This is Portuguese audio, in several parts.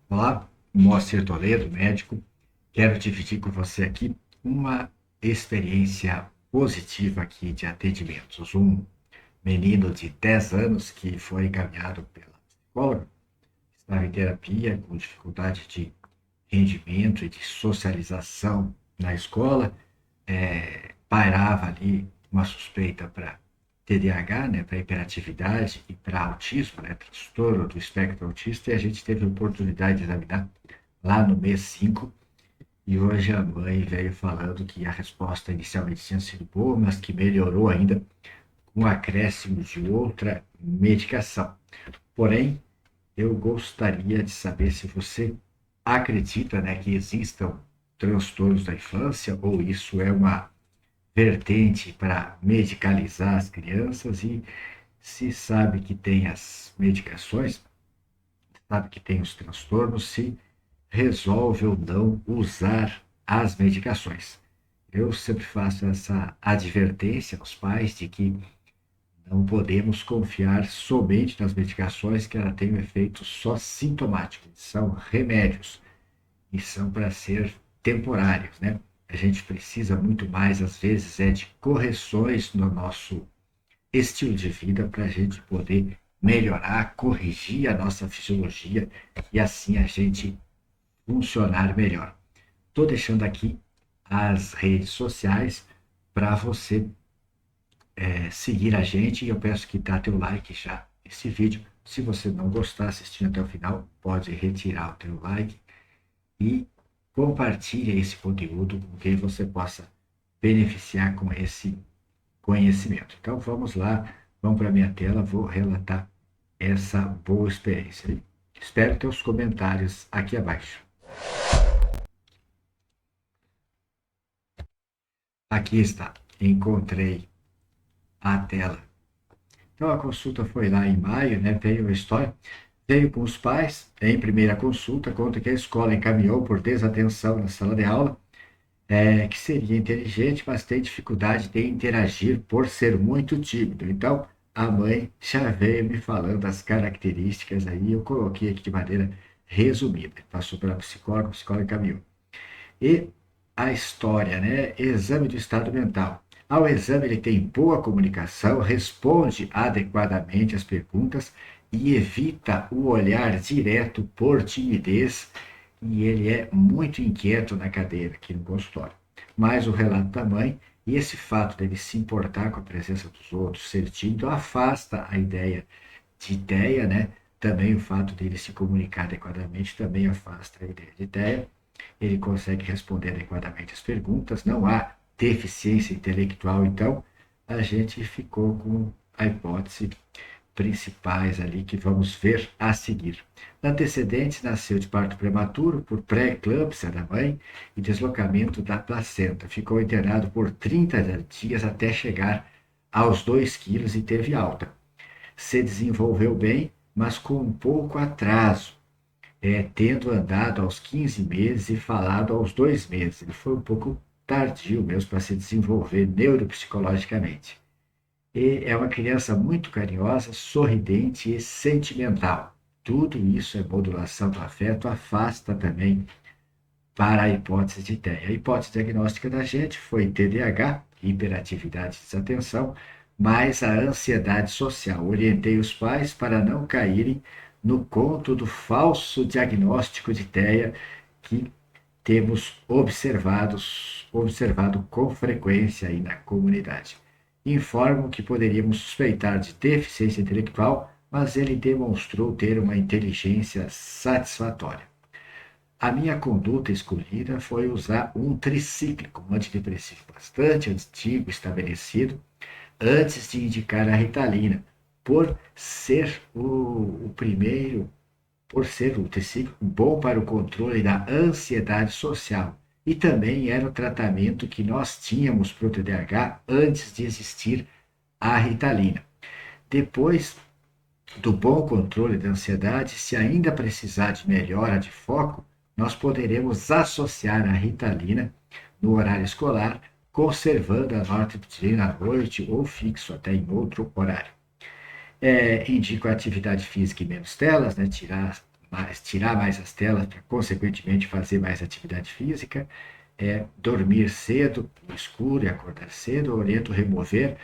Olá, Moacir Toledo, médico. Quero dividir com você aqui uma experiência positiva aqui de atendimentos. Um menino de 10 anos que foi encaminhado pela psicóloga, estava em terapia com dificuldade de rendimento e de socialização na escola, pairava ali uma suspeita para TDAH, né, para hiperatividade e para autismo, né, transtorno do espectro autista, e a gente teve a oportunidade de examinar lá no mês 5. E hoje a mãe veio falando que a resposta inicialmente tinha sido boa, mas que melhorou ainda com o acréscimo de outra medicação. Porém, eu gostaria de saber se você acredita, né, que existam transtornos da infância ou isso é uma vertente para medicalizar as crianças e se sabe que tem as medicações, sabe que tem os transtornos, se resolve ou não usar as medicações. Eu sempre faço essa advertência aos pais de que não podemos confiar somente nas medicações que ela tem um efeito só sintomático. São remédios e são para ser temporários, né? A gente precisa muito mais, às vezes, de correções no nosso estilo de vida para a gente poder melhorar, corrigir a nossa fisiologia e assim a gente funcionar melhor. Estou deixando aqui as redes sociais para você seguir a gente e eu peço que dá teu like já nesse vídeo. Se você não gostar assistindo até o final, pode retirar o teu like e compartilhe esse conteúdo com quem você possa beneficiar com esse conhecimento. Então vamos lá, vamos para a minha tela, vou relatar essa boa experiência. Espero teus comentários aqui abaixo. Aqui está, encontrei a tela. Então a consulta foi lá em maio, né? Veio a história, veio com os pais, em primeira consulta, conta que a escola encaminhou por desatenção na sala de aula, que seria inteligente, mas tem dificuldade de interagir por ser muito tímido. Então a mãe já veio me falando as características aí, eu coloquei aqui de maneira resumida. Passou para a psicóloga encaminhou. E a história, né? Exame do estado mental. Ao exame, ele tem boa comunicação, responde adequadamente às perguntas e evita o olhar direto por timidez. E ele é muito inquieto na cadeira, aqui no consultório. Mas o relato da mãe e esse fato dele se importar com a presença dos outros, ser tímido, afasta a ideia, né? Também o fato dele se comunicar adequadamente também afasta a ideia de ideia. Ele consegue responder adequadamente as perguntas, não há deficiência intelectual, então a gente ficou com a hipótese principais ali que vamos ver a seguir. Antecedentes, nasceu de parto prematuro por pré-eclâmpsia da mãe e deslocamento da placenta. Ficou internado por 30 dias até chegar aos 2 quilos e teve alta. Se desenvolveu bem, mas com um pouco atraso, tendo andado aos 15 meses e falado aos 2 meses. Ele foi um pouco tardio mesmo para se desenvolver neuropsicologicamente. E é uma criança muito carinhosa, sorridente e sentimental. Tudo isso é modulação do afeto, afasta também para a hipótese de TEA. A hipótese diagnóstica da gente foi TDAH, hiperatividade e desatenção, mais a ansiedade social. Orientei os pais para não caírem no conto do falso diagnóstico de TEA que temos observado com frequência aí na comunidade. Informo que poderíamos suspeitar de deficiência intelectual, mas ele demonstrou ter uma inteligência satisfatória. A minha conduta escolhida foi usar um tricíclico, um antidepressivo bastante antigo, estabelecido, antes de indicar a Ritalina, por ser o primeiro, por ser o tricíclico bom para o controle da ansiedade social. E também era o tratamento que nós tínhamos para o TDAH antes de existir a Ritalina. Depois do bom controle da ansiedade, se ainda precisar de melhora de foco, nós poderemos associar a Ritalina no horário escolar, conservando a nortriptilina à noite ou fixo até em outro horário. Indico a atividade física e menos telas, né, tirar tirar mais as telas para, consequentemente, fazer mais atividade física, dormir cedo, no escuro e acordar cedo. Eu oriento remover,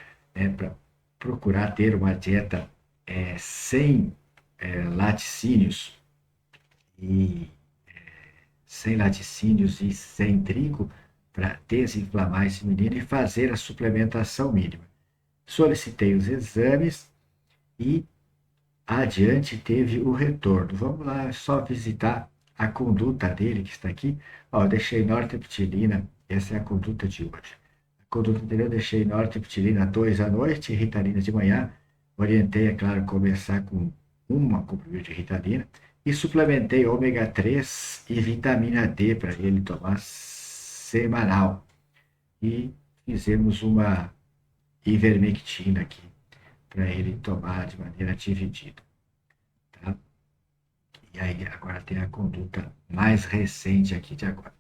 para procurar ter uma dieta sem laticínios e sem laticínios e sem trigo, para desinflamar esse menino e fazer a suplementação mínima. Solicitei os exames e adiante teve o retorno. Vamos lá, só visitar a conduta dele que está aqui. Ó, eu deixei nortriptilina, essa é a conduta de hoje. A conduta dele eu deixei nortriptilina 2 à noite e ritalina de manhã. Orientei, é claro, começar com uma comprimido de ritalina e suplementei ômega 3 e vitamina D para ele tomar semanal. E fizemos uma ivermectina aqui para ele tomar de maneira dividida. Tá? E aí agora tem a conduta mais recente aqui de agora.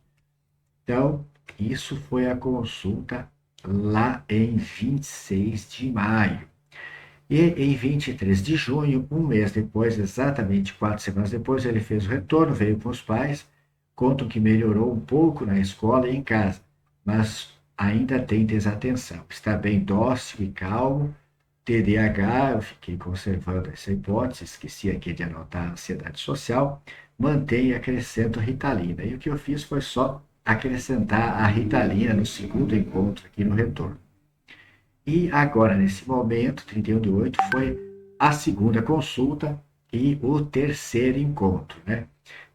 Então, isso foi a consulta lá em 26 de maio. E em 23 de junho, um mês depois, exatamente 4 semanas depois, ele fez o retorno, veio com os pais, contam que melhorou um pouco na escola e em casa, mas ainda tem desatenção. Está bem dócil e calmo. TDAH, eu fiquei conservando essa hipótese, esqueci aqui de anotar a ansiedade social, mantém e acrescento Ritalina. E o que eu fiz foi só acrescentar a Ritalina no segundo encontro aqui no retorno. E agora, nesse momento, 31/8, foi a segunda consulta e o terceiro encontro, né?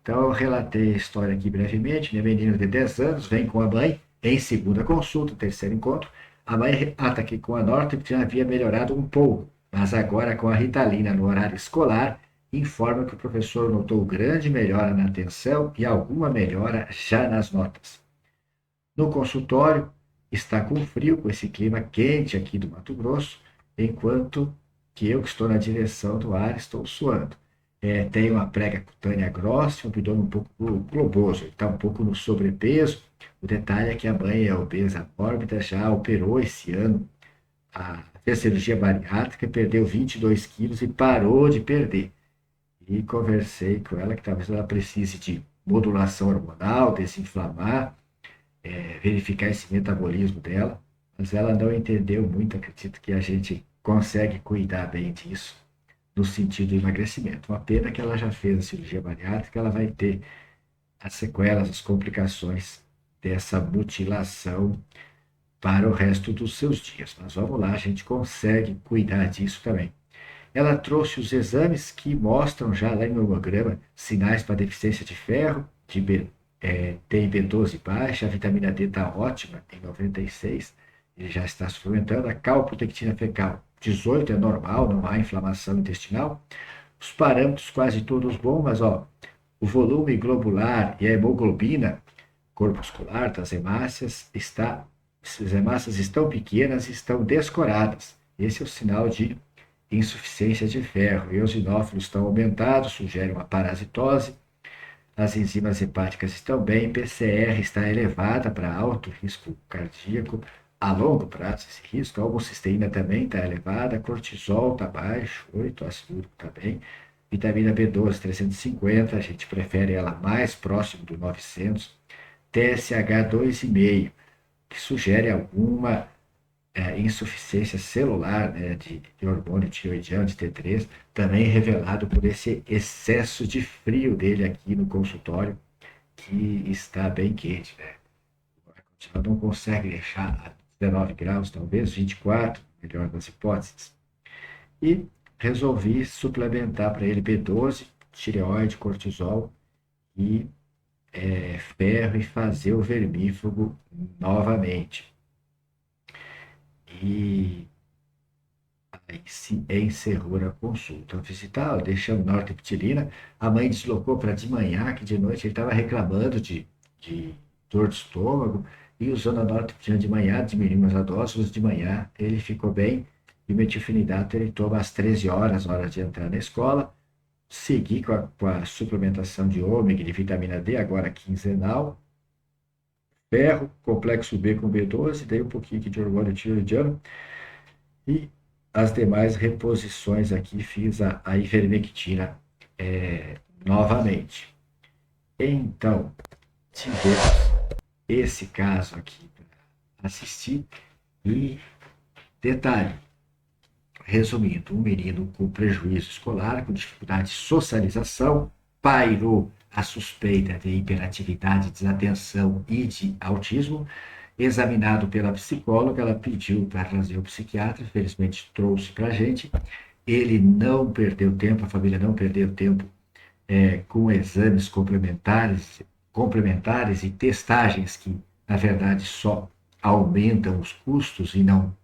Então, eu relatei a história aqui brevemente. Minha menina de 10 anos vem com a mãe em segunda consulta, terceiro encontro. A mãe relata que com a Nortriptilina havia melhorado um pouco, mas agora com a Ritalina no horário escolar, informa que o professor notou grande melhora na atenção e alguma melhora já nas notas. No consultório, está com frio, com esse clima quente aqui do Mato Grosso, enquanto que eu que estou na direção do ar estou suando. Tem uma prega cutânea grossa e um abdômen um pouco globoso, ele está um pouco no sobrepeso. O detalhe é que a mãe é obesa mórbida, já operou esse ano, fez cirurgia bariátrica, perdeu 22 quilos e parou de perder. E conversei com ela que talvez ela precise de modulação hormonal, desinflamar, verificar esse metabolismo dela, mas ela não entendeu muito. Acredito que a gente consegue cuidar bem disso no sentido do emagrecimento. Uma pena que ela já fez a cirurgia bariátrica, ela vai ter as sequelas, as complicações dessa mutilação para o resto dos seus dias. Mas vamos lá, a gente consegue cuidar disso também. Ela trouxe os exames que mostram já lá no hemograma sinais para deficiência de ferro, de tem B12 baixa, a vitamina D está ótima, tem 96, ele já está suplementando. A calprotectina fecal 18 é normal, não há inflamação intestinal. Os parâmetros quase todos bons, mas ó, o volume globular e a hemoglobina corpuscular das hemácias as hemácias estão pequenas e estão descoradas. Esse é o sinal de insuficiência de ferro. E os eosinófilos estão aumentados, sugerem uma parasitose. As enzimas hepáticas estão bem, PCR está elevada para alto risco cardíaco a longo prazo, esse risco. A homocisteína também está elevada, cortisol está baixo, 8, ácido úrico está bem. Vitamina B12, 350, a gente prefere ela mais próximo do 900. TSH 2,5, que sugere alguma insuficiência celular, né, de hormônio tiroidiano, de T3, também revelado por esse excesso de frio dele aqui no consultório, que está bem quente, né? O ar-condicionado não consegue deixar a 19 graus, talvez 24, melhor das hipóteses. E resolvi suplementar para ele B12, tireoide, cortisol e ferro, e fazer o vermífugo novamente. E aí se encerrou a consulta. Ao visitar, deixamos nortriptilina. A mãe deslocou para de manhã, que de noite ele estava reclamando de dor de estômago, e usando a nortriptilina de manhã, diminuímos a dose, de manhã ele ficou bem. E o metilfenidato ele toma às 13 horas, hora de entrar na escola. Segui com a suplementação de ômega e de vitamina D, agora quinzenal. Ferro, complexo B com B12, dei um pouquinho aqui de hormônio tiroidiano. E as demais reposições aqui, fiz a ivermectina novamente. Então, tivemos esse caso aqui para assistir e detalhe, resumindo, um menino com prejuízo escolar, com dificuldade de socialização, pairou a suspeita de hiperatividade, desatenção e de autismo. Examinado pela psicóloga, ela pediu para trazer o psiquiatra, felizmente trouxe para a gente. Ele não perdeu tempo, a família não perdeu tempo com exames complementares e testagens que, na verdade, só aumentam os custos e não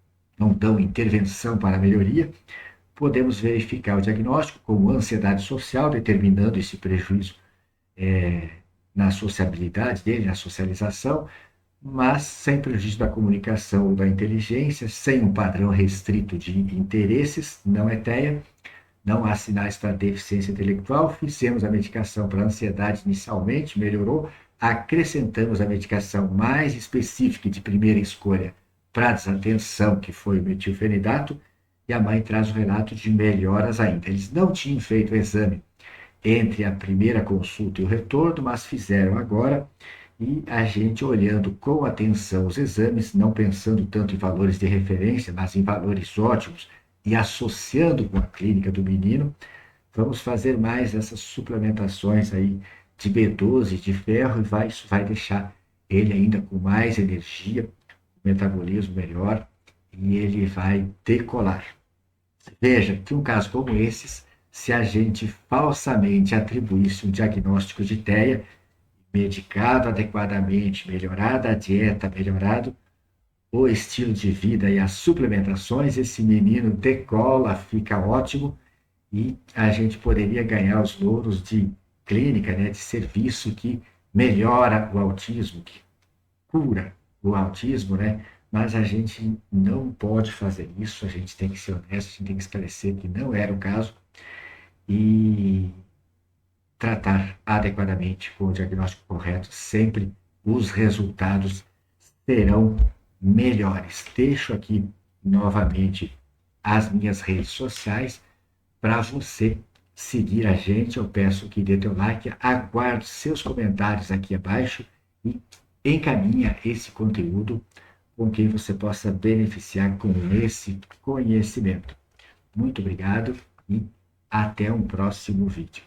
dão intervenção para a melhoria. Podemos verificar o diagnóstico como ansiedade social, determinando esse prejuízo na sociabilidade dele, na socialização, mas sem prejuízo da comunicação ou da inteligência, sem um padrão restrito de interesses, não é TEA, não há sinais para deficiência intelectual. Fizemos a medicação para ansiedade inicialmente, melhorou, acrescentamos a medicação mais específica de primeira escolha para desatenção, que foi o metilfenidato, e a mãe traz o relato de melhoras ainda. Eles não tinham feito o exame entre a primeira consulta e o retorno, mas fizeram agora, e a gente olhando com atenção os exames, não pensando tanto em valores de referência, mas em valores ótimos, e associando com a clínica do menino, vamos fazer mais essas suplementações aí de B12, de ferro, e isso vai deixar ele ainda com mais energia, metabolismo melhor, e ele vai decolar. Veja que um caso como esses, se a gente falsamente atribuísse um diagnóstico de TEA, medicado adequadamente, melhorada a dieta, melhorado o estilo de vida e as suplementações, esse menino decola, fica ótimo, e a gente poderia ganhar os louros de clínica, né, de serviço que melhora o autismo, que cura o autismo, né? Mas a gente não pode fazer isso, a gente tem que ser honesto, a gente tem que esclarecer que não era o caso e tratar adequadamente com o diagnóstico correto, sempre os resultados serão melhores. Deixo aqui novamente as minhas redes sociais para você seguir a gente. Eu peço que dê teu like, aguardo seus comentários aqui abaixo e encaminha esse conteúdo com quem você possa beneficiar com esse conhecimento. Muito obrigado e até um próximo vídeo.